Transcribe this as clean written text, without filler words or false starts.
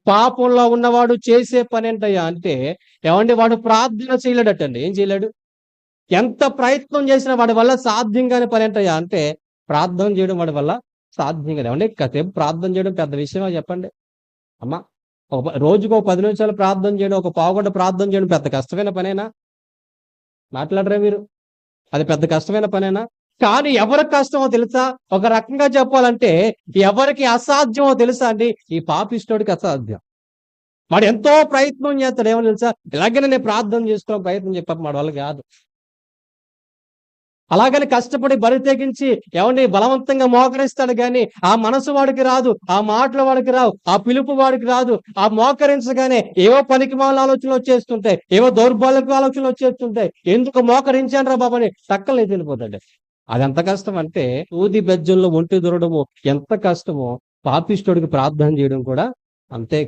పాపంలో ఉన్నవాడు చేసే పని ఏంటయ్యా అంటే, ఏమండి వాడు ప్రార్థన చేయలేడటండి. ఏం చేయలేడు? ఎంత ప్రయత్నం చేసినా వాడి వల్ల సాధ్యం కాని పని ఏంటయ్యా అంటే, ప్రార్థన చేయడం వాడి వల్ల సాధ్యం కాదు. ఏమండి కాసేపు ప్రార్థన చేయడం పెద్ద విషయమా చెప్పండి? అమ్మా రోజుకో 10 నిమిషాలు ప్రార్థన చేయడం, ఒక పావుగంట ప్రార్థన చేయడం పెద్ద కష్టమైన పనేనా? మాట్లాడరా మీరు? అది పెద్ద కష్టమైన పనేనా? కానీ ఎవరికి కష్టమో తెలుసా? ఒక రకంగా చెప్పాలంటే ఎవరికి అసాధ్యమో తెలుసా అండి? ఈ పాపిష్టోడికి అసాధ్యం. వాడు ఎంతో ప్రయత్నం చేస్తాడు. ఏమో తెలుసా? ఇలాగనే నేను ప్రార్థన చేసుకోవడం ప్రయత్నం చెప్పాక వాడి వల్ల కాదు. అలాగని కష్టపడి బరి తెగించి ఏమండి బలవంతంగా మోకరిస్తాడు గాని, ఆ మనసు వాడికి రాదు, ఆ మాటలు వాడికి రావు, ఆ పిలుపు వాడికి రాదు. ఆ మోకరించగానే ఏవో పనికిమాలిన ఆలోచనలు వచ్చేస్తుంటాయి, ఏవో దౌర్బల్యపు ఆలోచనలు వచ్చేస్తుంటాయి. ఎందుకు మోకరించానురా బాబు అని టక్కన లేచి వెళ్ళిపోతాడు. అదెంత కష్టం అంటే, సూది బెజ్జంలో ఒంటి దూరడము ఎంత కష్టమో, పాపిష్ఠుడికి ప్రార్థన చేయడం కూడా అంతే